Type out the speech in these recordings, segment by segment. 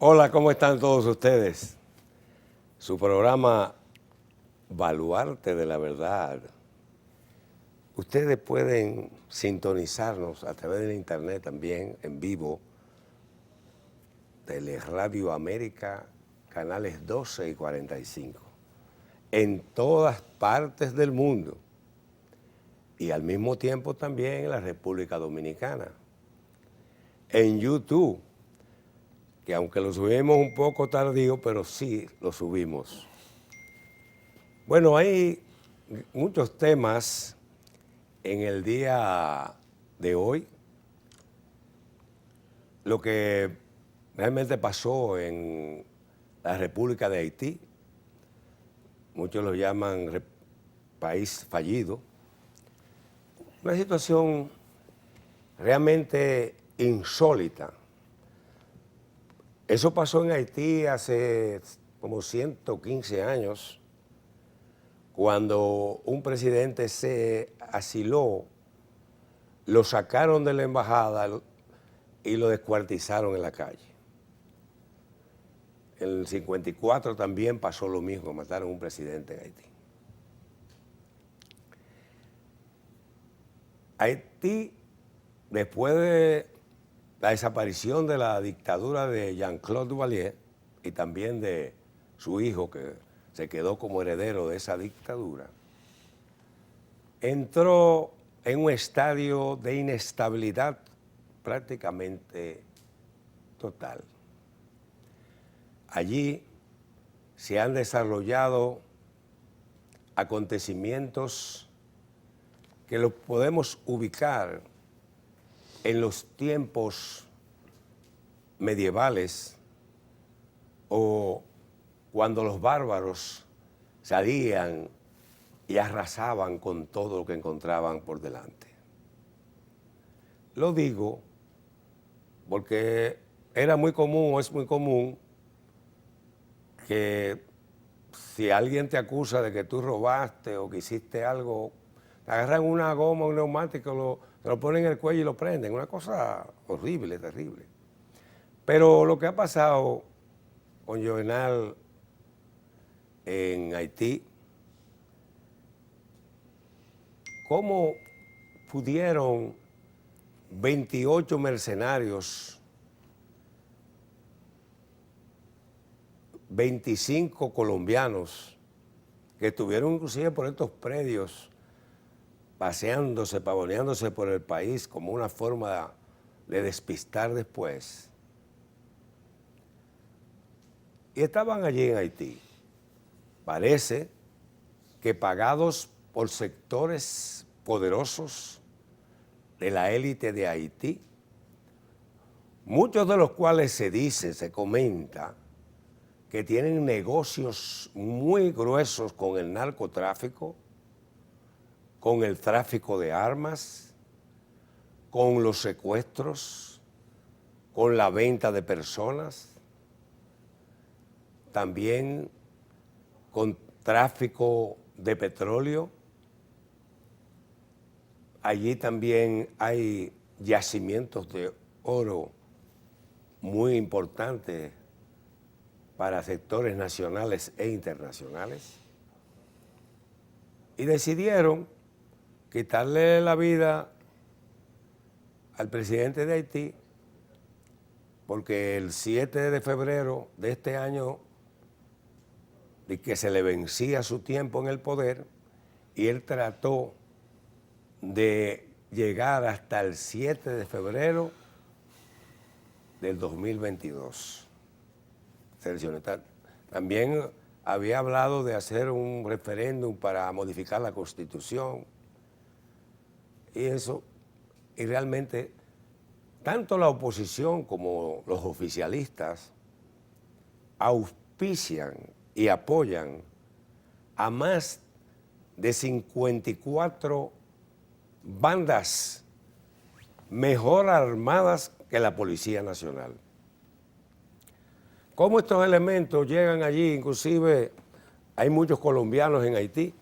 Hola, ¿cómo están todos ustedes? Su programa Baluarte de la Verdad. Ustedes pueden sintonizarnos a través del internet también, en vivo, Teleradio América, canales 12 y 45, en todas partes del mundo y al mismo tiempo también en la República Dominicana. En YouTube, que aunque lo subimos un poco tardío, pero sí lo subimos. Bueno, hay muchos temas en el día de hoy. Lo que realmente pasó en la República de Haití, muchos lo llaman país fallido, una situación realmente insólita. Eso pasó en Haití hace como 115 años, cuando un presidente se asiló, lo sacaron de la embajada y lo descuartizaron en la calle. En el 54 también pasó lo mismo, mataron a un presidente en Haití. Haití, después de la desaparición de la dictadura de Jean-Claude Duvalier y también de su hijo, que se quedó como heredero de esa dictadura, entró en un estadio de inestabilidad prácticamente total. Allí se han desarrollado acontecimientos que los podemos ubicar en los tiempos medievales o cuando los bárbaros salían y arrasaban con todo lo que encontraban por delante. Lo digo porque era muy común o es muy común que si alguien te acusa de que tú robaste o que hiciste algo, te agarran una goma, un neumático, te lo ponen en el cuello y lo prenden. Una cosa horrible, terrible. Pero lo que ha pasado con Juvenal en Haití, ¿cómo pudieron 28 mercenarios, 25 colombianos, que estuvieron inclusive por estos predios, paseándose, pavoneándose por el país como una forma de despistar después? Y estaban allí en Haití. Parece que pagados por sectores poderosos de la élite de Haití, muchos de los cuales se dice, se comenta, que tienen negocios muy gruesos con el narcotráfico, con el tráfico de armas, con los secuestros, con la venta de personas, también con tráfico de petróleo. Allí también hay yacimientos de oro muy importantes para sectores nacionales e internacionales. Y decidieron quitarle la vida al presidente de Haití porque el 7 de febrero de este año, de que se le vencía su tiempo en el poder, y él trató de llegar hasta el 7 de febrero del 2022. También había hablado de hacer un referéndum para modificar la Constitución y eso, y realmente tanto la oposición como los oficialistas auspician y apoyan a más de 54 bandas mejor armadas que la Policía Nacional. ¿Cómo estos elementos llegan allí? Inclusive hay muchos colombianos en Haití.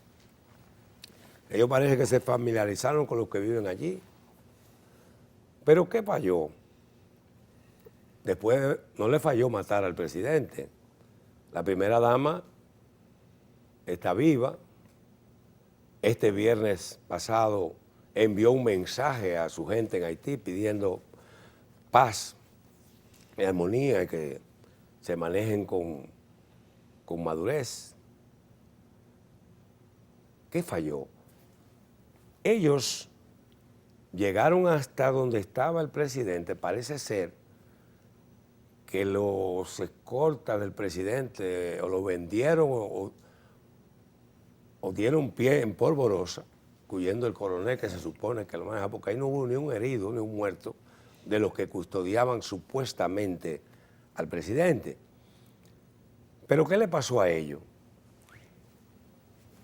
Ellos parece que se familiarizaron con los que viven allí. Pero ¿qué falló? después no le falló matar al presidente. La primera dama está viva. Este viernes pasado envió un mensaje a su gente en Haití pidiendo paz y armonía y que se manejen con madurez. ¿Qué falló? Ellos llegaron hasta donde estaba el presidente. Parece ser que los escoltas del presidente o lo vendieron o dieron pie en polvorosa, incluyendo el coronel que se supone que lo maneja, porque ahí no hubo ni un herido ni un muerto de los que custodiaban supuestamente al presidente. ¿Pero qué le pasó a ellos?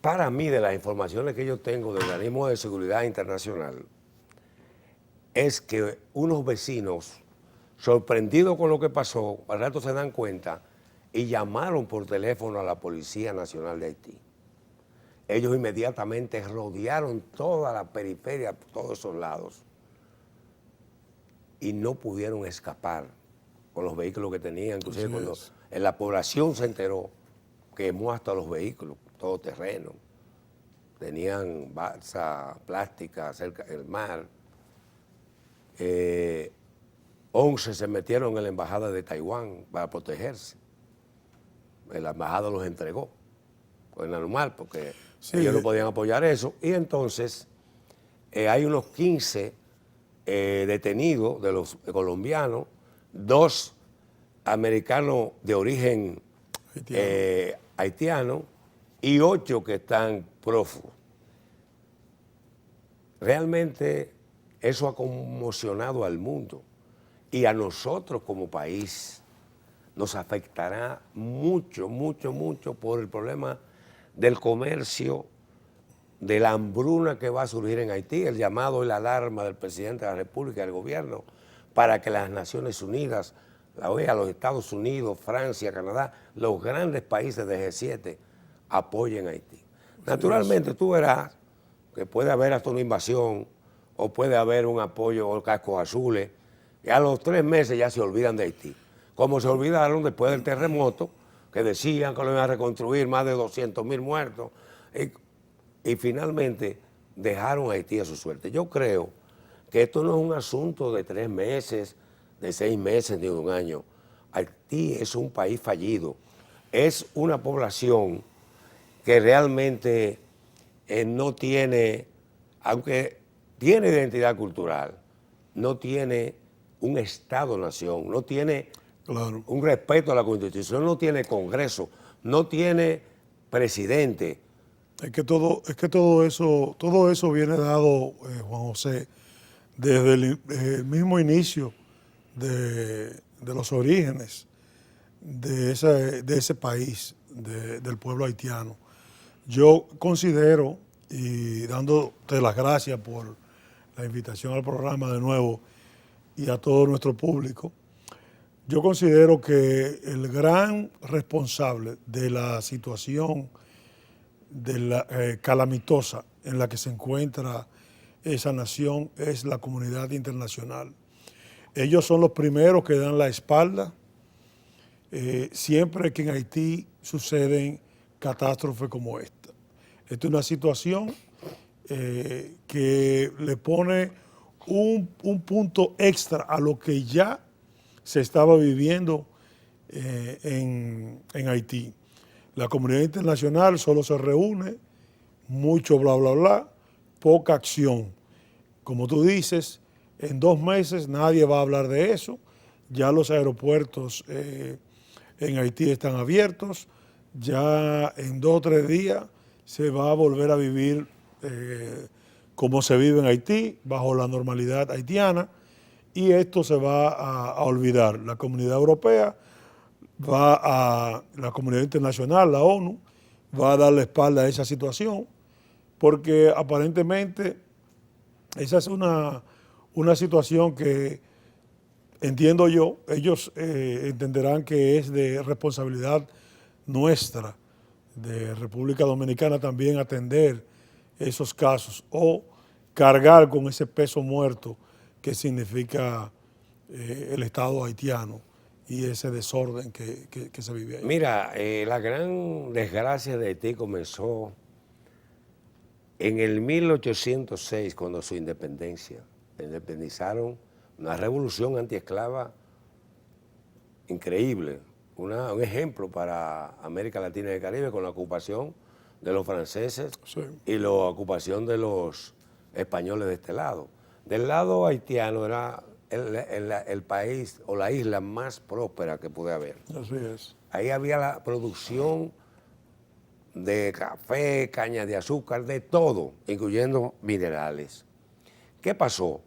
Para mí, de las informaciones que yo tengo del organismo de seguridad internacional, es que unos vecinos, sorprendidos con lo que pasó, al rato se dan cuenta y llamaron por teléfono a la Policía Nacional de Haití. Ellos inmediatamente rodearon toda la periferia, todos esos lados, y no pudieron escapar con los vehículos que tenían. Inclusive cuando en la población se enteró, quemó hasta los vehículos, todo terreno. Tenían balsa plástica cerca del mar. 11 se metieron en la embajada de Taiwán para protegerse. La embajada los entregó. Pues normal, porque ellos no podían apoyar eso. Y entonces hay unos 15 detenidos de los colombianos, 2 americanos de origen haitiano y 8 que están prófugos. Realmente eso ha conmocionado al mundo y a nosotros como país nos afectará mucho, mucho, mucho por el problema del comercio, de la hambruna que va a surgir en Haití, el llamado y la alarma del presidente de la República y del gobierno para que las Naciones Unidas, la OEA, los Estados Unidos, Francia, Canadá, los grandes países de G7 apoyen a Haití. Naturalmente tú verás que puede haber hasta una invasión o puede haber un apoyo o cascos azules y a los 3 meses ya se olvidan de Haití. Como se olvidaron después del terremoto, que decían que lo iban a reconstruir, más de 200,000 muertos, y finalmente dejaron a Haití a su suerte. Yo creo que esto no es un asunto de 3 meses, de 6 meses, ni de un año. Haití es un país fallido, es una población que realmente no tiene, aunque tiene identidad cultural, no tiene un Estado-nación, no tiene un respeto a la Constitución, no tiene Congreso, no tiene presidente. Es que todo eso viene dado, Juan José, desde el mismo inicio de los orígenes de ese país, del pueblo haitiano. Yo considero, y dándote las gracias por la invitación al programa de nuevo y a todo nuestro público, yo considero que el gran responsable de la situación calamitosa en la que se encuentra esa nación es la comunidad internacional. Ellos son los primeros que dan la espalda siempre que en Haití suceden catástrofes como esta. Esta es una situación que le pone un punto extra a lo que ya se estaba viviendo en Haití. La comunidad internacional solo se reúne, mucho bla, bla, bla, poca acción. Como tú dices, en 2 meses nadie va a hablar de eso. Ya los aeropuertos en Haití están abiertos. Ya en 2 o 3 días se va a volver a vivir como se vive en Haití, bajo la normalidad haitiana. Y esto se va a olvidar. La comunidad europea la comunidad internacional, la ONU, va a dar la espalda a esa situación, porque aparentemente esa es una situación que, entiendo yo, ellos entenderán que es de responsabilidad nuestra, de República Dominicana, también atender esos casos o cargar con ese peso muerto que significa el Estado haitiano y ese desorden que se vive ahí. Mira, la gran desgracia de Haití comenzó en el 1806, cuando su independencia. Se independizaron, una revolución antiesclava increíble, un ejemplo para América Latina y el Caribe, con la ocupación de los franceses Sí. y la ocupación de los españoles de este lado. Del lado haitiano era el país o la isla más próspera que puede haber. Así es. Ahí había la producción de café, caña de azúcar, de todo, incluyendo minerales. ¿Qué pasó?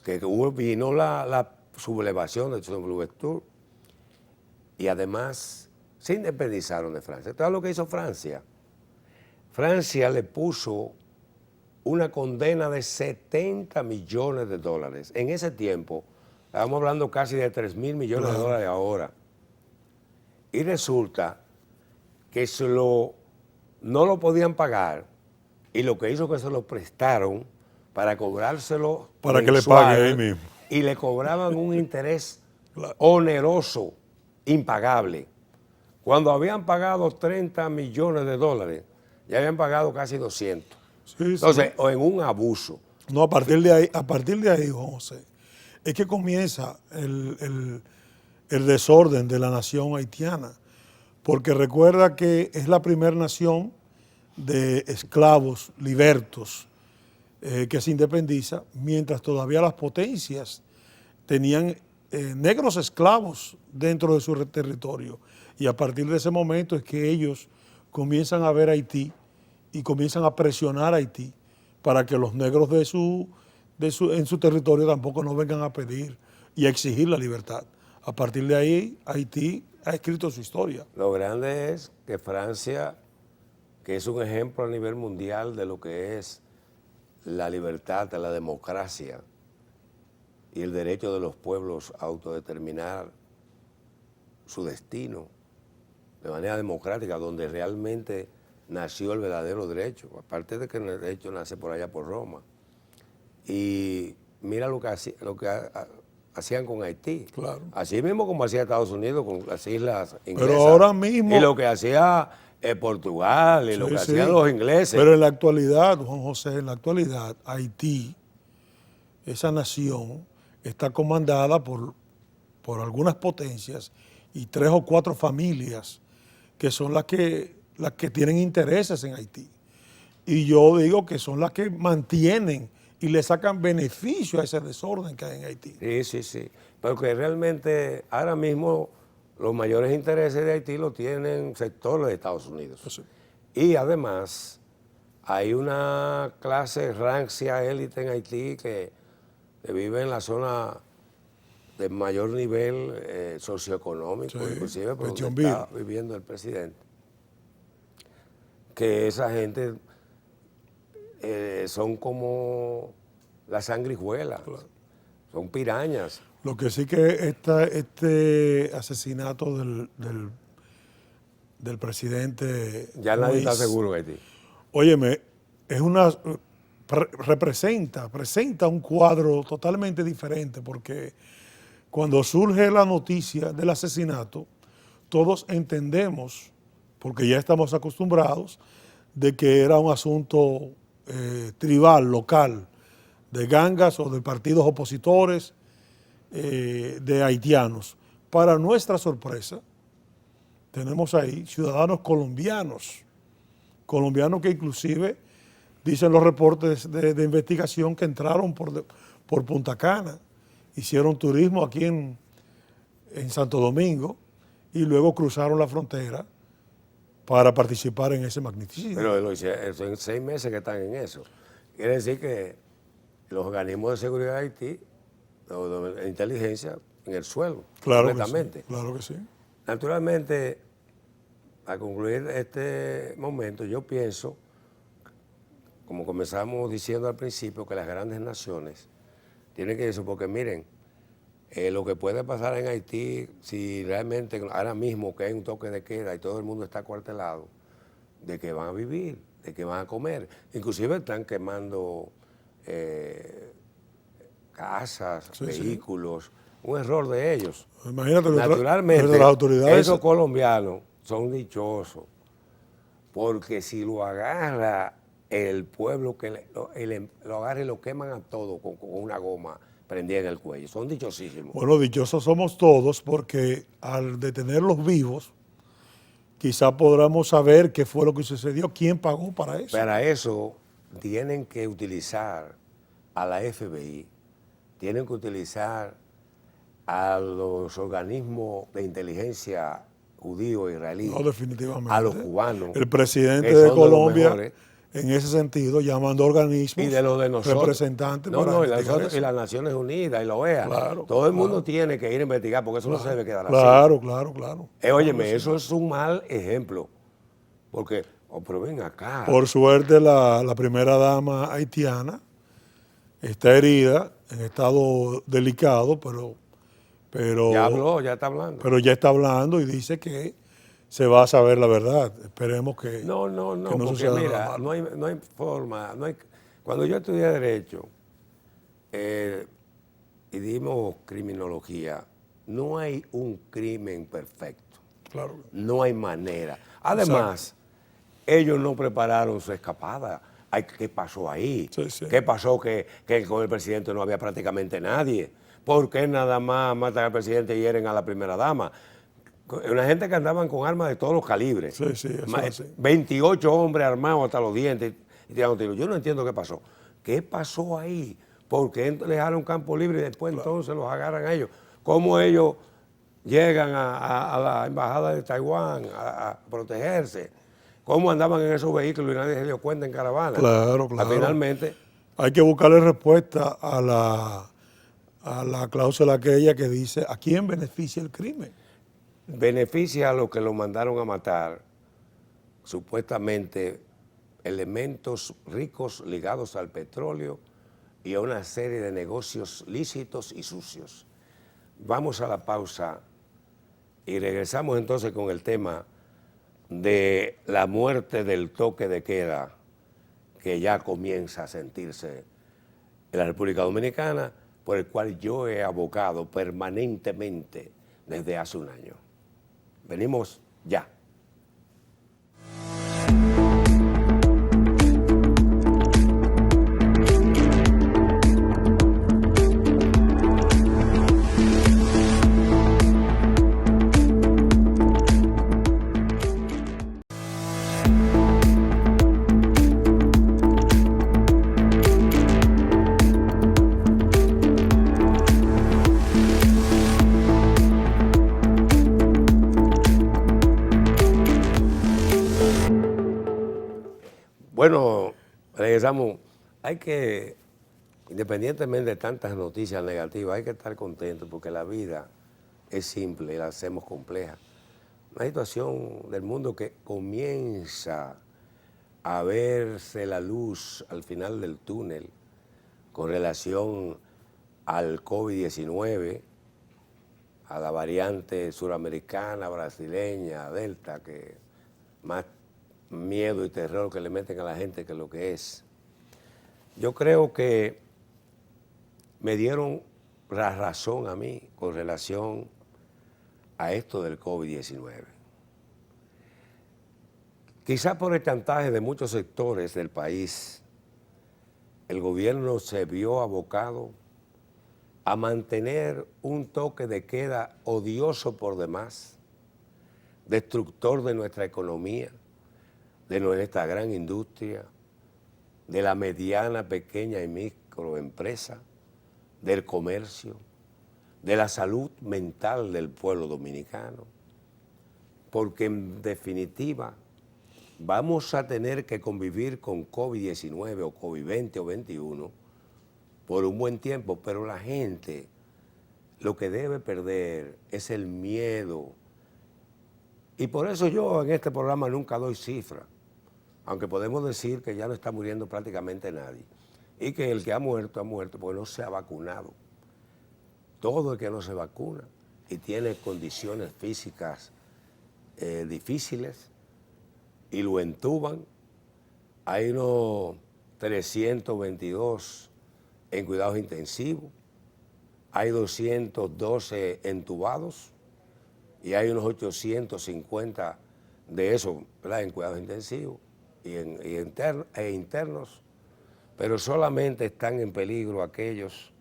Que vino la sublevación de Louverture y además se independizaron de Francia. Entonces, lo que hizo Francia? Francia le puso una condena de 70 millones de dólares. En ese tiempo, estamos hablando casi de 3.000 millones de dólares ahora. Y resulta que no lo podían pagar y lo que hizo que se lo prestaron para cobrárselo Para que le mensual, pague ahí mismo. y le cobraban un interés Claro. oneroso, impagable. Cuando habían pagado 30 millones de dólares, ya habían pagado casi 200. Sí, Entonces, o en un abuso. No, a partir de ahí, Juan José, es que comienza el desorden de la nación haitiana, porque recuerda que es la primera nación de esclavos libertos que se independiza, mientras todavía las potencias tenían negros esclavos dentro de su territorio. Y a partir de ese momento es que ellos comienzan a ver a Haití y comienzan a presionar a Haití para que los negros en su territorio tampoco no vengan a pedir y a exigir la libertad. A partir de ahí, Haití ha escrito su historia. Lo grande es que Francia, que es un ejemplo a nivel mundial de lo que es la libertad, de la democracia y el derecho de los pueblos a autodeterminar su destino de manera democrática, donde realmente nació el verdadero derecho, aparte de que el derecho nace por allá por Roma. Y mira lo que hacían con Haití. Claro. Así mismo como hacía Estados Unidos con las islas inglesas. Pero ahora mismo... Y lo que hacía Portugal y lo que hacían los ingleses. Pero en la actualidad, Juan José, en la actualidad, Haití, esa nación, está comandada por algunas potencias y 3 o 4 familias que son las que tienen intereses en Haití. Y yo digo que son las que mantienen y le sacan beneficio a ese desorden que hay en Haití. Sí, sí, sí. Porque realmente ahora mismo los mayores intereses de Haití los tienen sectores de Estados Unidos. Sí. Y además hay una clase rancia élite en Haití que vive en la zona de mayor nivel socioeconómico, Sí, inclusive por donde Petionville. está viviendo el presidente. Que esa gente son como las sanguijuelas, Claro. son pirañas. Lo que sí que este asesinato del presidente Ya nadie está Moïse, seguro en Haití. óyeme, presenta un cuadro totalmente diferente, porque cuando surge la noticia del asesinato, todos entendemos, porque ya estamos acostumbrados, de que era un asunto tribal, local, de gangas o de partidos opositores de haitianos. Para nuestra sorpresa, tenemos ahí ciudadanos colombianos que inclusive, dicen los reportes de investigación, que entraron por Punta Cana, hicieron turismo aquí en Santo Domingo y luego cruzaron la frontera para participar en ese magnicidio. Pero son 6 meses que están en eso. Quiere decir que los organismos de seguridad de Haití, o de inteligencia, en el suelo, Claro completamente. que sí, claro que sí. Naturalmente, a concluir este momento, yo pienso, como comenzamos diciendo al principio, que las grandes naciones tienen que eso, porque miren, lo que puede pasar en Haití, si realmente ahora mismo que hay un toque de queda y todo el mundo está acuartelado, de que van a vivir, de que van a comer. Inclusive están quemando casas, Sí, vehículos, un error de ellos. Imagínate, Naturalmente, las autoridades. esos colombianos son dichosos, porque si lo agarra el pueblo, lo agarra y lo queman a todo con una goma prendida en el cuello. Son dichosísimos. Bueno, dichosos somos todos porque al detenerlos vivos, quizá podamos saber qué fue lo que sucedió, quién pagó para eso. Para eso tienen que utilizar a la FBI, tienen que utilizar a los organismos de inteligencia judío, israelí, No, definitivamente. a los cubanos. El presidente que de son los Colombia, mejores, en ese sentido, llamando organismos, y de los de nosotros. representantes No, para no, investigar y eso. las Naciones Unidas y la OEA. Claro, Todo el mundo claro. tiene que ir a investigar porque eso no se debe quedar así. Claro, claro. Óyeme, Claro, eso es un mal ejemplo. Porque, pero ven acá. Por suerte, la primera dama haitiana está herida, en estado delicado, pero Ya habló, ya está hablando. pero ya está hablando y dice que se va a saber la verdad. Esperemos que No, que porque suceda nada mira, malo. no hay forma. Cuando yo estudié Derecho y dimos criminología, no hay un crimen perfecto. Claro. No hay manera. Además, ellos no prepararon su escapada. ¿Qué pasó ahí? Sí. ¿Qué pasó que con el presidente no había prácticamente nadie? ¿Por qué nada más matan al presidente y hieren a la primera dama? Una gente que andaban con armas de todos los calibres. Sí, eso es así. 28 hombres armados hasta los dientes y tirando tiros. Yo no entiendo qué pasó. ¿Qué pasó ahí? ¿Por qué dejaron campo libre y después entonces los agarran a ellos? ¿Cómo ellos llegan a la embajada de Taiwán a protegerse? ¿Cómo andaban en esos vehículos y nadie se dio cuenta en caravana? Claro. Finalmente, Hay que buscarle respuesta a la cláusula aquella que dice ¿a quién beneficia el crimen? beneficia a los que lo mandaron a matar, supuestamente elementos ricos ligados al petróleo y a una serie de negocios lícitos y sucios. Vamos a la pausa y regresamos entonces con el tema de la muerte del toque de queda que ya comienza a sentirse en la República Dominicana, por el cual yo he abogado permanentemente desde hace un año. Venimos ya. Bueno, regresamos. Hay que, independientemente de tantas noticias negativas, hay que estar contentos porque la vida es simple y la hacemos compleja. Una situación del mundo que comienza a verse la luz al final del túnel con relación al COVID-19, a la variante suramericana, brasileña, Delta, que más miedo y terror que le meten a la gente que lo que es. Yo creo que me dieron la razón a mí con relación a esto del COVID-19. Quizás por el chantaje de muchos sectores del país, el gobierno se vio abocado a mantener un toque de queda odioso por demás, destructor de nuestra economía, de nuestra gran industria, de la mediana, pequeña y microempresa, del comercio, de la salud mental del pueblo dominicano, porque en definitiva vamos a tener que convivir con COVID-19 o COVID-20 o 21 por un buen tiempo, pero la gente lo que debe perder es el miedo. Y por eso yo en este programa nunca doy cifras, aunque podemos decir que ya no está muriendo prácticamente nadie y que el que ha muerto porque no se ha vacunado. Todo el que no se vacuna y tiene condiciones físicas difíciles y lo entuban, hay unos 322 en cuidados intensivos, hay 212 entubados y hay unos 850 de esos, ¿verdad?, en cuidados intensivos e internos, pero solamente están en peligro aquellos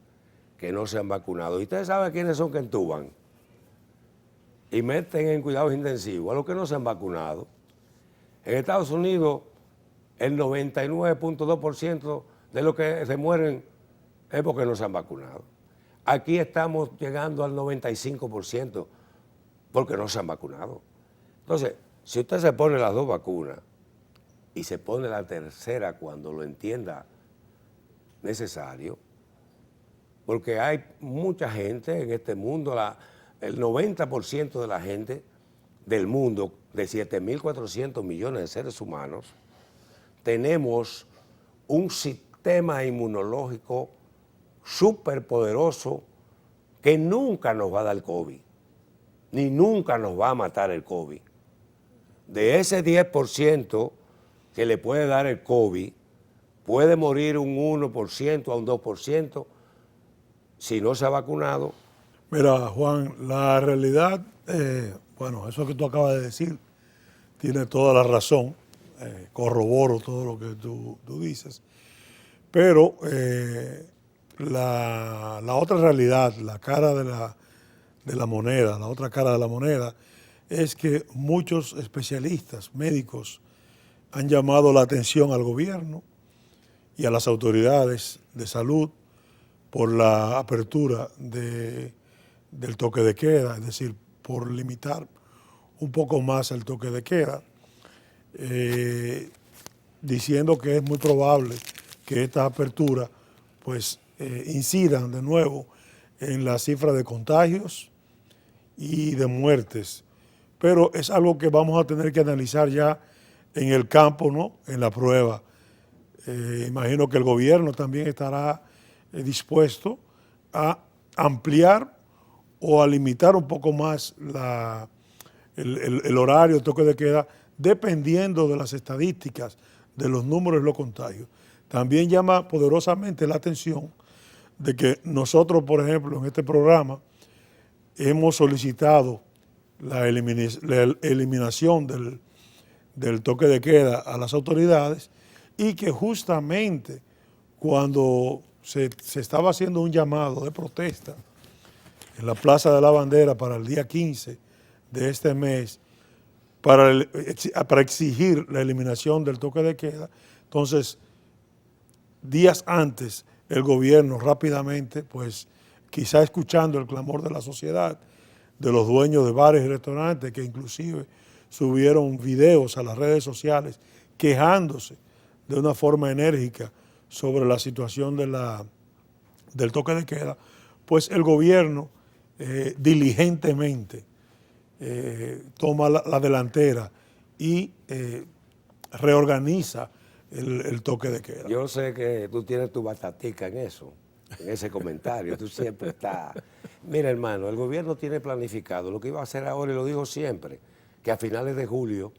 que no se han vacunado. ¿Y ustedes saben quiénes son que entuban y meten en cuidados intensivos? A los que no se han vacunado. En Estados Unidos, el 99.2% de los que se mueren es porque no se han vacunado. Aquí estamos llegando al 95% porque no se han vacunado. Entonces, si usted se pone las 2 vacunas y se pone la tercera cuando lo entienda necesario, porque hay mucha gente en este mundo, el 90% de la gente del mundo, de 7.400 millones de seres humanos, tenemos un sistema inmunológico súper poderoso que nunca nos va a dar COVID, ni nunca nos va a matar el COVID. De ese 10% que le puede dar el COVID, puede morir un 1% a un 2% si no se ha vacunado. Mira, Juan, la realidad, bueno, eso que tú acabas de decir, tiene toda la razón, corroboro todo lo que tú dices, pero la otra realidad, la cara de la moneda, la otra cara de la moneda, es que muchos especialistas, médicos, han llamado la atención al gobierno y a las autoridades de salud por la apertura del toque de queda, es decir, por limitar un poco más el toque de queda, diciendo que es muy probable que estas aperturas pues incidan de nuevo en la cifra de contagios y de muertes. Pero es algo que vamos a tener que analizar ya en el campo, ¿no?, en la prueba. Imagino que el gobierno también estará dispuesto a ampliar o a limitar un poco más el horario, el toque de queda, dependiendo de las estadísticas, de los números de los contagios. También llama poderosamente la atención de que nosotros, por ejemplo, en este programa, hemos solicitado la eliminación del toque de queda a las autoridades y que justamente cuando se estaba haciendo un llamado de protesta en la Plaza de la Bandera para el día 15 de este mes, para exigir la eliminación del toque de queda, entonces, días antes, el gobierno rápidamente, pues quizá escuchando el clamor de la sociedad, de los dueños de bares y restaurantes, que inclusive subieron videos a las redes sociales quejándose de una forma enérgica sobre la situación del toque de queda, pues el gobierno diligentemente toma la delantera y reorganiza el toque de queda. Yo sé que tú tienes tu batatica en eso, en ese comentario, tú siempre estás... Mira, hermano, el gobierno tiene planificado lo que iba a hacer ahora, y lo dijo siempre, que a finales de julio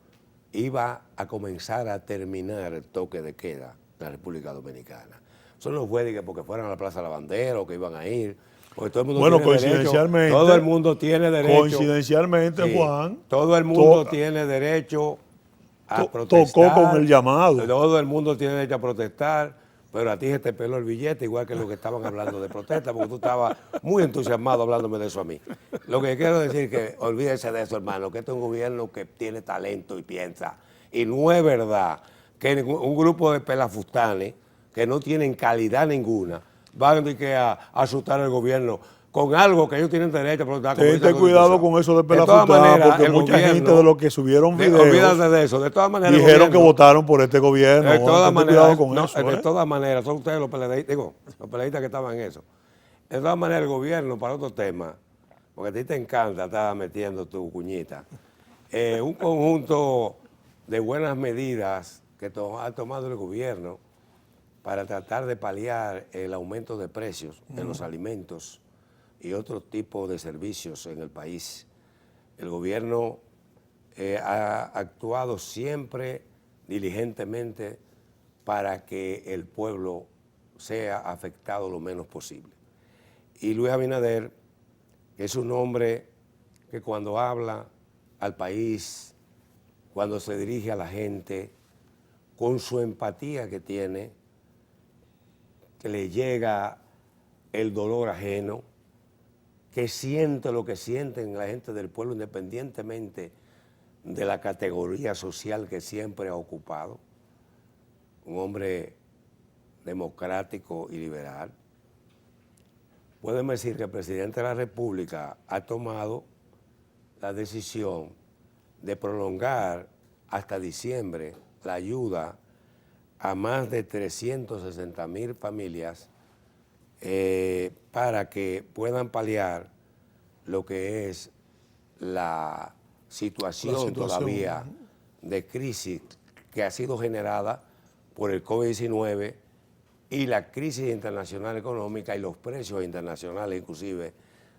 iba a comenzar a terminar el toque de queda en la República Dominicana. Eso no fue porque fueran a la Plaza de la Bandera o que iban a ir, porque todo el mundo tiene coincidencialmente, derecho. Todo el mundo tiene derecho. Coincidencialmente, sí, Juan. Todo el mundo tiene derecho a protestar. Tocó con el llamado. Todo el mundo tiene derecho a protestar, pero a ti se te peló el billete, igual que los que estaban hablando de protesta, porque tú estabas muy entusiasmado hablándome de eso a mí. Lo que quiero decir es que olvídese de eso, hermano, que este es un gobierno que tiene talento y piensa. Y no es verdad que un grupo de pelafustanes que no tienen calidad ninguna van a asustar al gobierno con algo que ellos tienen derecho a protestar. Ten cuidado con eso de pelafután, porque mucha gente de los que subieron videos, olvídate de eso. De todas maneras, dijeron que votaron por este gobierno. De todas maneras, con eso, de todas maneras, son ustedes los peleadistas, los peleadistas que estaban en eso. De todas maneras, el gobierno, para otro tema, porque a ti te encanta estar metiendo tu cuñita, un conjunto de buenas medidas que ha tomado el gobierno para tratar de paliar el aumento de precios en los alimentos y otros tipos de servicios en el país. El gobierno ha actuado siempre diligentemente para que el pueblo sea afectado lo menos posible. Y Luis Abinader, que es un hombre que cuando habla al país, cuando se dirige a la gente, con su empatía que tiene, que le llega el dolor ajeno, que siente lo que sienten la gente del pueblo independientemente de la categoría social que siempre ha ocupado. Un hombre democrático y liberal. Podemos decir que el presidente de la República ha tomado la decisión de prolongar hasta diciembre la ayuda a más de 360,000 familias para que puedan paliar lo que es la situación todavía de crisis que ha sido generada por el COVID-19 y la crisis internacional económica y los precios internacionales inclusive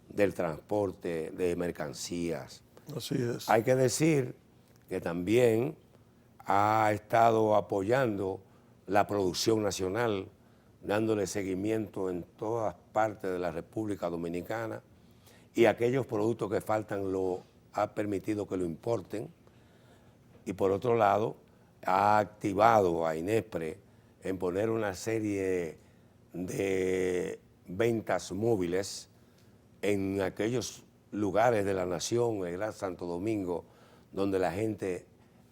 del transporte de mercancías. Así es. Hay que decir que también ha estado apoyando la producción nacional, dándole seguimiento en todas partes de la República Dominicana, y aquellos productos que faltan lo ha permitido que lo importen. Y por otro lado, ha activado a INESPRE en poner una serie de ventas móviles en aquellos lugares de la nación, el Gran Santo Domingo, donde la gente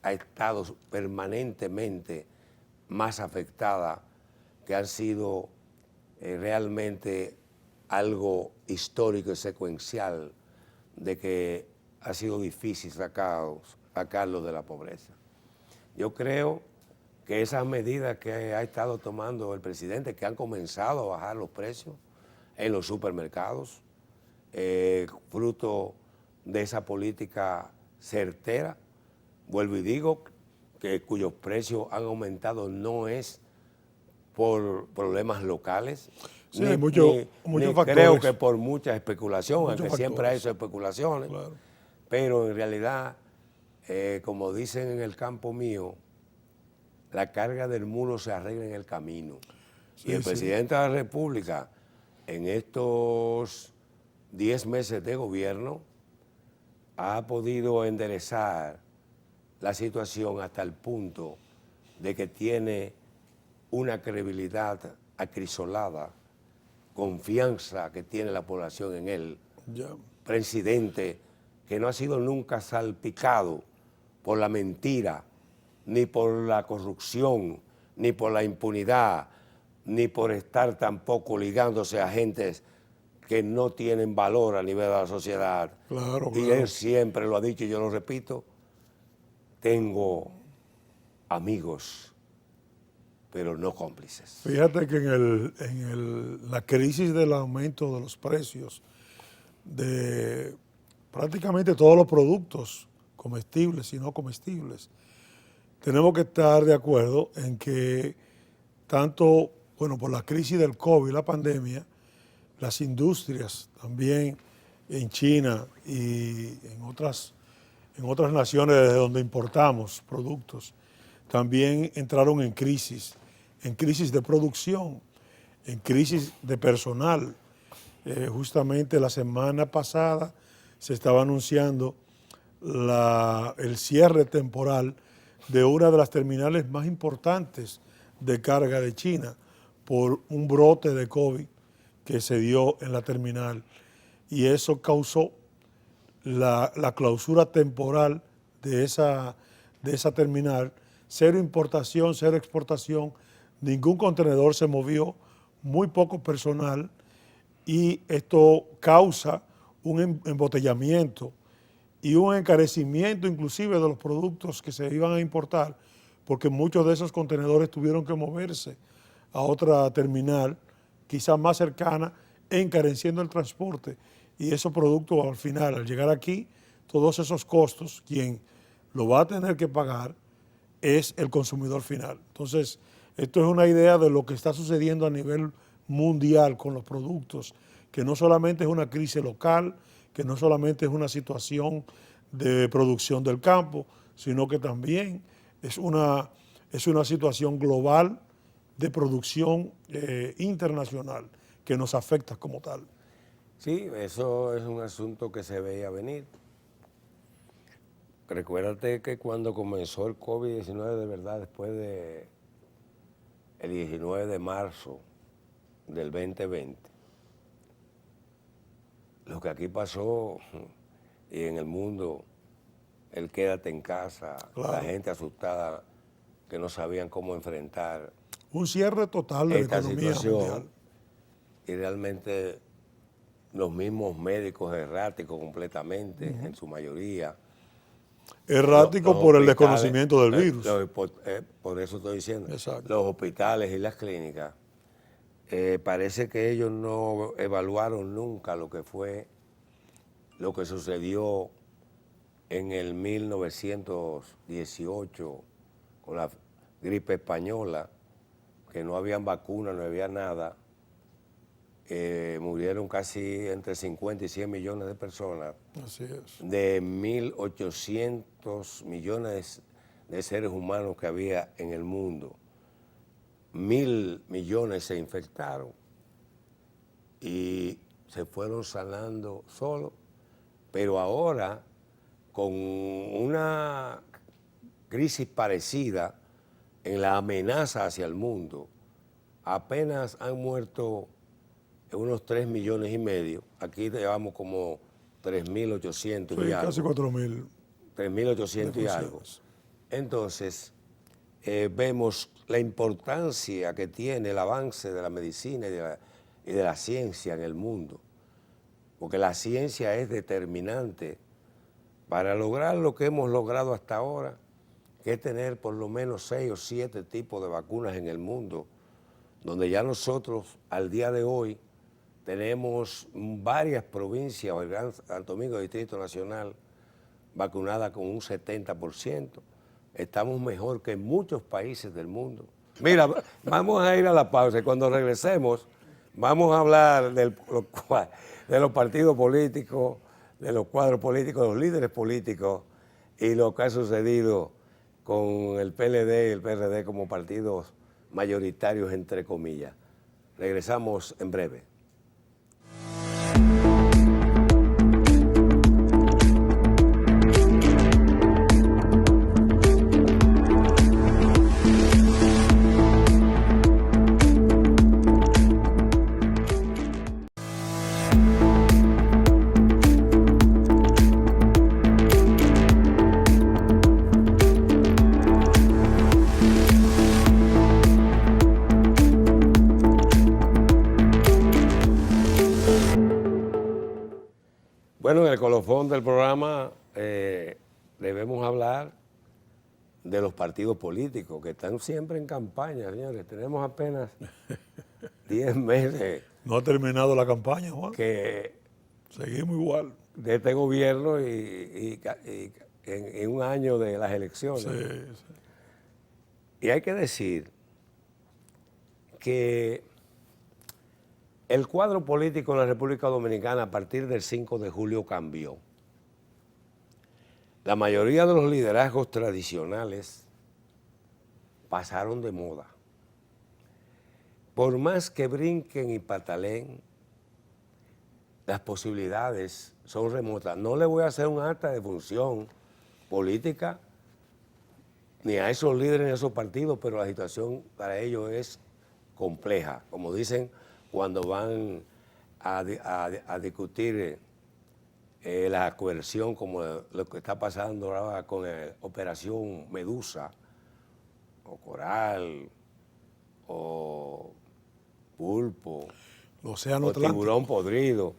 ha estado permanentemente más afectada, que han sido realmente algo histórico y secuencial de que ha sido difícil sacarlos de la pobreza. Yo creo que esas medidas que ha estado tomando el presidente, que han comenzado a bajar los precios en los supermercados, fruto de esa política certera, vuelvo y digo, que cuyos precios han aumentado no es por problemas locales, sí, hay muchos factores. Creo que por mucha especulación, aunque factores. siempre hay esas especulaciones, Claro. pero en realidad, como dicen en el campo mío, la carga del mulo se arregla en el camino. Sí, y el presidente de la República, en estos 10 meses de gobierno, ha podido enderezar la situación hasta el punto de que tiene una credibilidad acrisolada, confianza que tiene la población en él. Ya. Presidente que no ha sido nunca salpicado por la mentira, ni por la corrupción, ni por la impunidad, ni por estar tampoco ligándose a gentes que no tienen valor a nivel de la sociedad. Claro, Y claro. él siempre lo ha dicho y yo lo repito, tengo amigos, pero no cómplices. Fíjate que la crisis del aumento de los precios de prácticamente todos los productos comestibles y no comestibles, tenemos que estar de acuerdo en que tanto, bueno, por la crisis del COVID, la pandemia, las industrias también en China y en otras naciones desde donde importamos productos, también entraron en crisis de producción, en crisis de personal. Justamente la semana pasada se estaba anunciando el cierre temporal de una de las terminales más importantes de carga de China por un brote de COVID que se dio en la terminal, y eso causó la clausura temporal de esa terminal. Cero importación, cero exportación, ningún contenedor se movió, muy poco personal, y esto causa un embotellamiento y un encarecimiento inclusive de los productos que se iban a importar, porque muchos de esos contenedores tuvieron que moverse a otra terminal, quizás más cercana, encareciendo el transporte. Y esos productos al final, al llegar aquí, todos esos costos, quien lo va a tener que pagar es el consumidor final. Entonces, esto es una idea de lo que está sucediendo a nivel mundial con los productos, que no solamente es una crisis local, que no solamente es una situación de producción del campo, sino que también es una situación global de producción internacional que nos afecta como tal. Sí, eso es un asunto que se veía venir. Recuérdate que cuando comenzó el COVID-19 de verdad, después de el 19 de marzo del 2020, lo que aquí pasó y en el mundo, el quédate en casa, la Claro. gente asustada que no sabían cómo enfrentar Un cierre total de la esta economía situación mundial. y realmente los mismos médicos erráticos completamente, en su mayoría. Errático Los por el hospitales, desconocimiento del virus. por eso estoy diciendo, Exacto. los hospitales y las clínicas, parece que ellos no evaluaron nunca lo que fue, lo que sucedió en el 1918 con la gripe española, que no habían vacunas, no había nada. Murieron casi entre 50 y 100 millones de personas, Así es. de 1.800 millones de seres humanos que había en el mundo. 1.000 millones se infectaron y se fueron sanando solos, pero ahora con una crisis parecida en la amenaza hacia el mundo, apenas han muerto unos 3 millones y medio, aquí llevamos como 3.800 y Sí, casi algo, 4.000 3.800 y algo. defunciones. Entonces, vemos la importancia que tiene el avance de la medicina y de la ciencia en el mundo, porque la ciencia es determinante para lograr lo que hemos logrado hasta ahora, que es tener por lo menos 6 o 7 tipos de vacunas en el mundo, donde ya nosotros al día de hoy tenemos varias provincias, el Gran Santo Domingo, Distrito Nacional, vacunada con un 70%. Estamos mejor que muchos países del mundo. Mira, vamos a ir a la pausa y cuando regresemos vamos a hablar de los partidos políticos, de los cuadros políticos, de los líderes políticos y lo que ha sucedido con el PLD y el PRD como partidos mayoritarios, entre comillas. Regresamos en breve. Bueno, en el colofón del programa debemos hablar de los partidos políticos que están siempre en campaña, señores. Tenemos apenas 10 meses No ha terminado la campaña, Juan. que Seguimos igual. de este gobierno y en un año de las elecciones. Sí, sí. Y hay que decir que el cuadro político en la República Dominicana a partir del 5 de julio cambió. La mayoría de los liderazgos tradicionales pasaron de moda. Por más que brinquen y pataleen, las posibilidades son remotas. No le voy a hacer un acta de función política ni a esos líderes ni a esos partidos, pero la situación para ellos es compleja. Como dicen, cuando van a discutir la coerción, como lo que está pasando ahora con Operación Medusa, o Coral, o Pulpo, El Océano o Atlántico. Tiburón Podrido.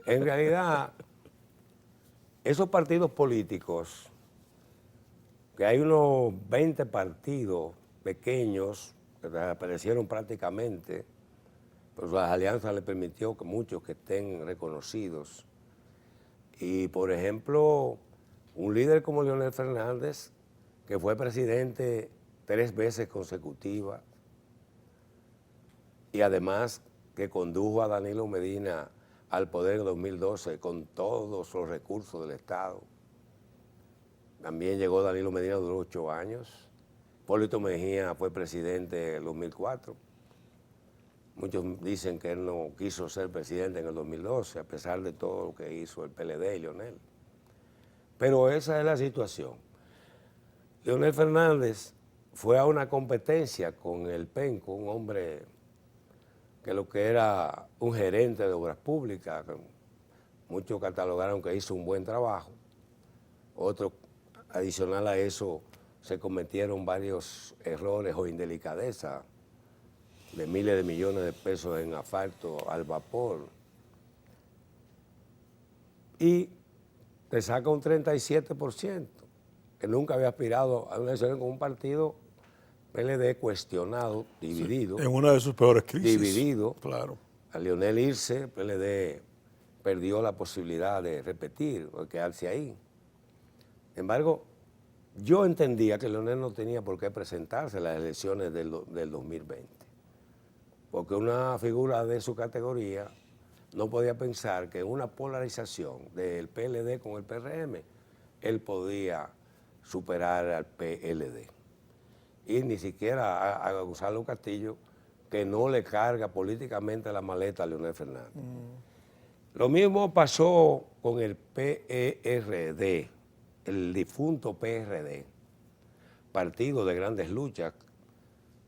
En realidad, esos partidos políticos, que hay unos 20 partidos pequeños que desaparecieron prácticamente, pues las alianzas le permitió que muchos que estén reconocidos. Y, por ejemplo, un líder como Leonel Fernández, que fue presidente 3 veces consecutivas, y además que condujo a Danilo Medina al poder en 2012 con todos los recursos del Estado. También llegó Danilo Medina, duró 8 años. Hipólito Mejía fue presidente en 2004. Muchos dicen que él no quiso ser presidente en el 2012, a pesar de todo lo que hizo el PLD y Leonel. Pero esa es la situación. Leonel Fernández fue a una competencia con el Penco, un hombre que lo que era un gerente de obras públicas. Muchos catalogaron que hizo un buen trabajo. Otros, adicional a eso, se cometieron varios errores o indelicadezas de miles de millones de pesos en asfalto al vapor. Y te saca un 37%, que nunca había aspirado a una elección con un partido PLD cuestionado, dividido. Sí, en una de sus peores crisis. Dividido. Claro. A Leonel irse, PLD perdió la posibilidad de repetir o de quedarse ahí. Sin embargo, yo entendía que Leonel no tenía por qué presentarse en las elecciones del 2020, porque una figura de su categoría no podía pensar que en una polarización del PLD con el PRM, él podía superar al PLD. Y ni siquiera a Gonzalo Castillo, que no le carga políticamente la maleta a Leonel Fernández. Lo mismo pasó con el PRD, el difunto PRD, Partido de Grandes Luchas,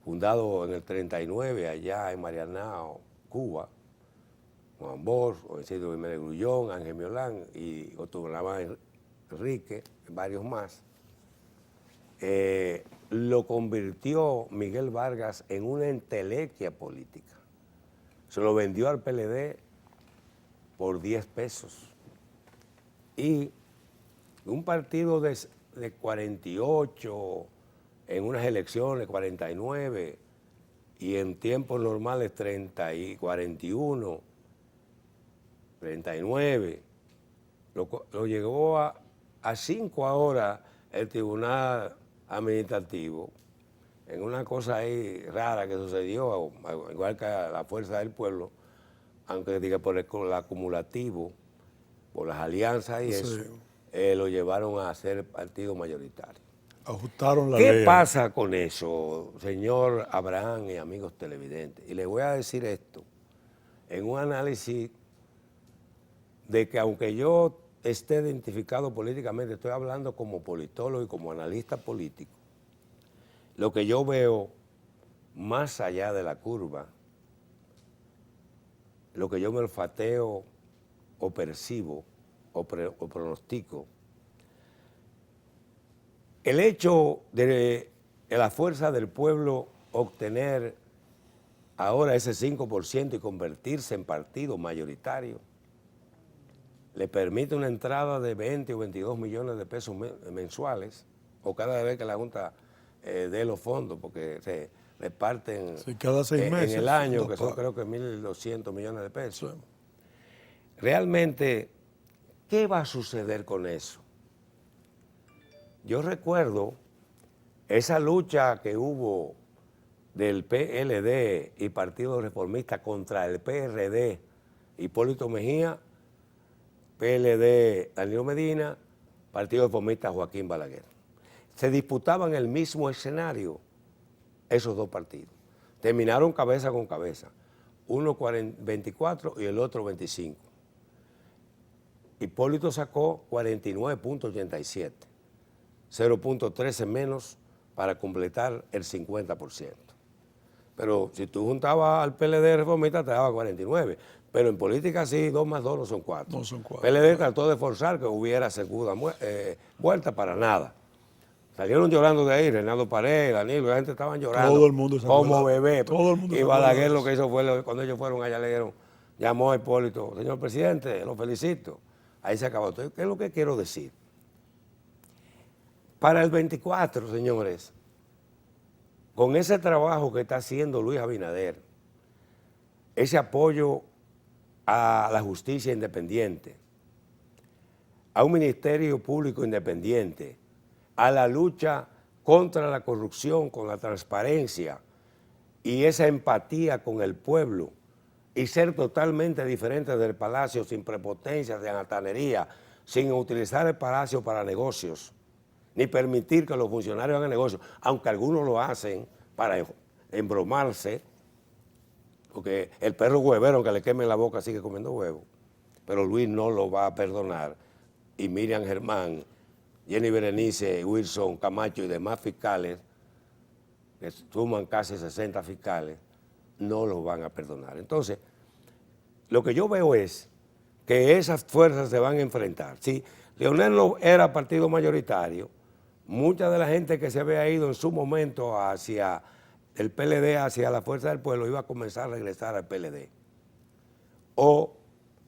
fundado en el 39 allá en Marianao, Cuba, Juan Bosch, Isidro Jiménez Grullón, Ángel Miolán y Otto Gramán Enrique, varios más. Lo convirtió Miguel Vargas en una entelequia política. Se lo vendió al PLD por 10 pesos. Y un partido de 48, en unas elecciones 49, y en tiempos normales 30 y 41, 39, lo llegó a 5 ahora el Tribunal Administrativo, en una cosa ahí rara que sucedió, igual que a la Fuerza del Pueblo, aunque diga por el acumulativo, por las alianzas y eso, lo llevaron a ser partido mayoritario. Ajustaron la ley. ¿Qué pasa con eso, señor Abraham y amigos televidentes? Y les voy a decir esto, en un análisis de que aunque yo esté identificado políticamente, estoy hablando como politólogo y como analista político, lo que yo veo más allá de la curva, lo que yo me olfateo o percibo o pronostico, el hecho de la fuerza del pueblo obtener ahora ese 5% y convertirse en partido mayoritario, le permite una entrada de 20 o 22 millones de pesos mensuales, o cada vez que la Junta dé los fondos, porque se reparten cada 6 meses, en el año, que son creo que 1.200 millones de pesos. Sí. Realmente, ¿qué va a suceder con eso? Yo recuerdo esa lucha que hubo del PLD y Partido Reformista contra el PRD, Hipólito Mejía, PLD Danilo Medina, Partido Reformista Joaquín Balaguer. Se disputaban el mismo escenario esos dos partidos. Terminaron cabeza con cabeza, uno 24 y el otro 25. Hipólito sacó 49.87, 0.13 menos para completar el 50%. Pero si tú juntabas al PLD Reformista te daba 49. Pero en política sí, 2 más 2 no son 4. No son 4. PLD trató de forzar que hubiera segunda vuelta para nada. Salieron llorando de ahí, Renato Paredes, Danilo, la gente estaban llorando. Todo el mundo se como acuerda. bebé. Todo el mundo y Balaguer lo que hizo fue, cuando ellos fueron allá, le dieron, llamó a Hipólito, señor presidente, lo felicito. Ahí se acabó. Entonces, ¿qué es lo que quiero decir? Para el 24, señores, con ese trabajo que está haciendo Luis Abinader, ese apoyo a la justicia independiente, a un ministerio público independiente, a la lucha contra la corrupción, con la transparencia y esa empatía con el pueblo, y ser totalmente diferente del palacio, sin prepotencia, sin altanería, sin utilizar el palacio para negocios, ni permitir que los funcionarios hagan negocios, aunque algunos lo hacen para embromarse, porque el perro huevero, aunque le queme la boca, sigue comiendo huevo. Pero Luis no lo va a perdonar. Y Miriam Germán, Jenny Berenice, Wilson Camacho y demás fiscales, que suman casi 60 fiscales, no lo van a perdonar. Entonces, lo que yo veo es que esas fuerzas se van a enfrentar. Si Leonel no era partido mayoritario, mucha de la gente que se había ido en su momento hacia el PLD, hacia la Fuerza del Pueblo, iba a comenzar a regresar al PLD. O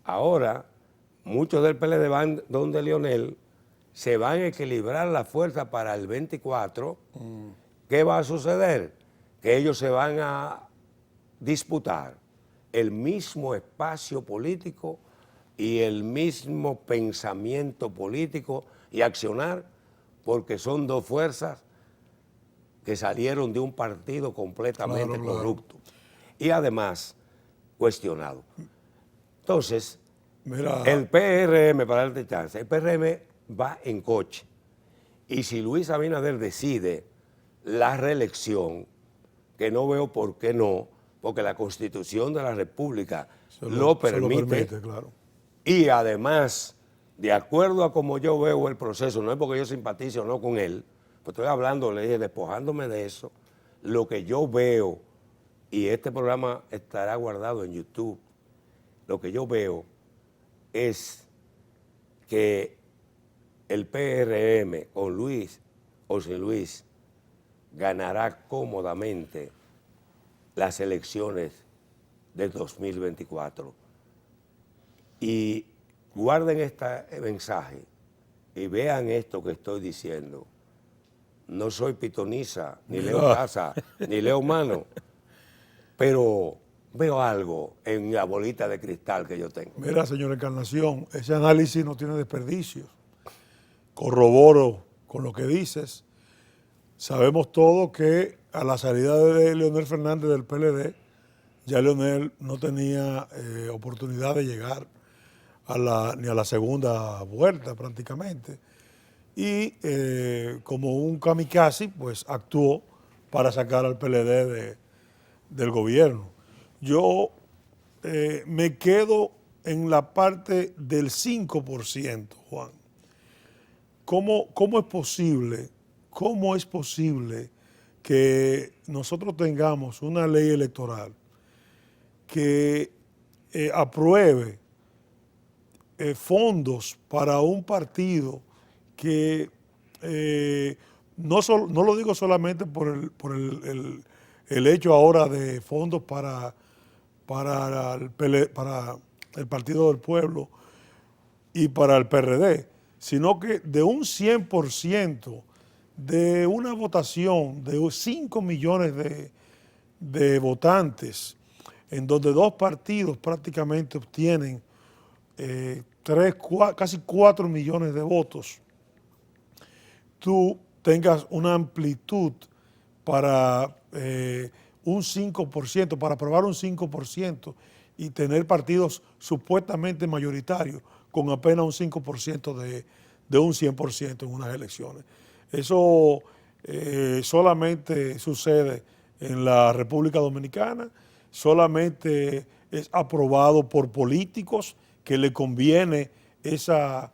ahora, muchos del PLD van donde Leonel, se van a equilibrar la fuerza para el 24. ¿Qué va a suceder? Que ellos se van a disputar el mismo espacio político y el mismo pensamiento político y accionar, porque son dos fuerzas que salieron de un partido completamente corrupto y además cuestionado. Entonces, Mira, el PRM, para darte chance, el PRM va en coche. Y si Luis Abinader decide la reelección, que no veo por qué no, porque la Constitución de la República lo permite, claro. Y además, de acuerdo a como yo veo el proceso, no es porque yo simpatice o no con él, pues estoy hablando, despojándome de eso, lo que yo veo, y este programa estará guardado en YouTube, lo que yo veo es que el PRM, con Luis o sin Luis, ganará cómodamente las elecciones de 2024. Y guarden este mensaje y vean esto que estoy diciendo. No soy pitoniza, ni Leo Casa, ni Leo Mano, pero veo algo en la bolita de cristal que yo tengo. Mira, señor Encarnación, ese análisis no tiene desperdicios. Corroboro con lo que dices. Sabemos todos que a la salida de Leonel Fernández del PLD, ya Leonel no tenía oportunidad de llegar ni a la segunda vuelta prácticamente. Y como un kamikaze, pues actuó para sacar al PLD del gobierno. Yo me quedo en la parte del 5%, Juan. ¿Cómo es posible que nosotros tengamos una ley electoral que apruebe fondos para un partido que no lo digo solamente por el hecho ahora de fondos para el Partido del Pueblo y para el PRD, sino que de un 100% de una votación de 5 millones de votantes, en donde dos partidos prácticamente obtienen casi 4 millones de votos, tú tengas una amplitud para un 5%, para aprobar un 5% y tener partidos supuestamente mayoritarios con apenas un 5% de un 100% en unas elecciones. Eso solamente sucede en la República Dominicana, solamente es aprobado por políticos que le conviene ese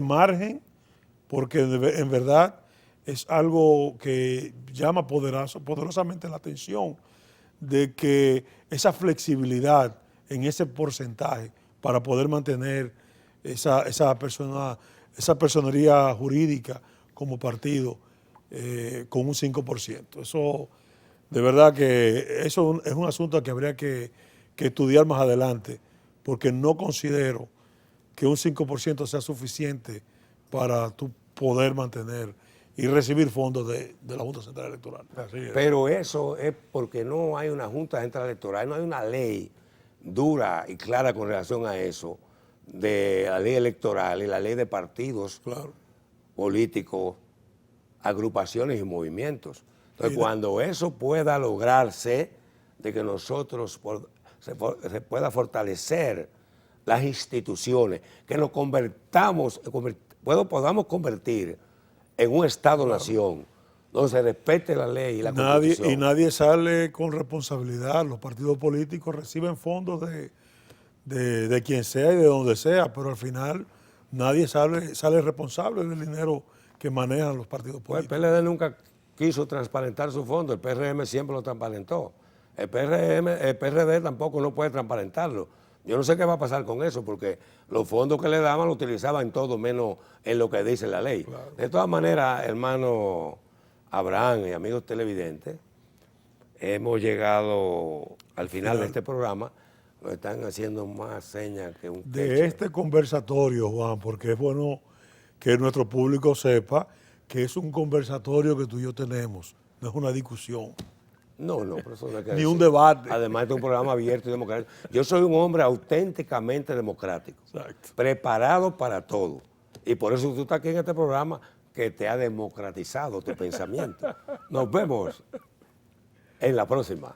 margen, porque en verdad es algo que llama poderosamente la atención de que esa flexibilidad en ese porcentaje para poder mantener esa personería jurídica como partido con un 5%. Eso, de verdad que eso es un asunto que habría que estudiar más adelante, porque no considero que un 5% sea suficiente para tú poder mantener y recibir fondos de la Junta Central Electoral. Pero eso es porque no hay una Junta Central Electoral, no hay una ley dura y clara con relación a eso, de la ley electoral y la ley de partidos políticos, agrupaciones y movimientos. Entonces, cuando eso pueda lograrse, de que nosotros se pueda fortalecer las instituciones, que nos podamos convertir en un Estado-nación, donde se respete la ley y la Nadie, Constitución. y nadie sale con responsabilidad. Los partidos políticos reciben fondos de quien sea y de donde sea, pero al final nadie sale responsable del dinero que manejan los partidos Pues el políticos. PLD nunca quiso transparentar su fondo, el PRM siempre lo transparentó. El PRD tampoco no puede transparentarlo. Yo no sé qué va a pasar con eso, porque los fondos que le daban lo utilizaban en todo menos en lo que dice la ley. Claro. De todas maneras, hermano Abraham y amigos televidentes, hemos llegado al final de este programa. Nos están haciendo más señas que un De queche. este conversatorio, Juan, porque es bueno que nuestro público sepa que es un conversatorio que tú y yo tenemos, no es una discusión. No, pero eso no hay que Ni un decir. debate. Además, este es un programa abierto y democrático. Yo soy un hombre auténticamente democrático, Exacto. preparado para todo. Y por eso tú estás aquí en este programa que te ha democratizado tu pensamiento. Nos vemos en la próxima.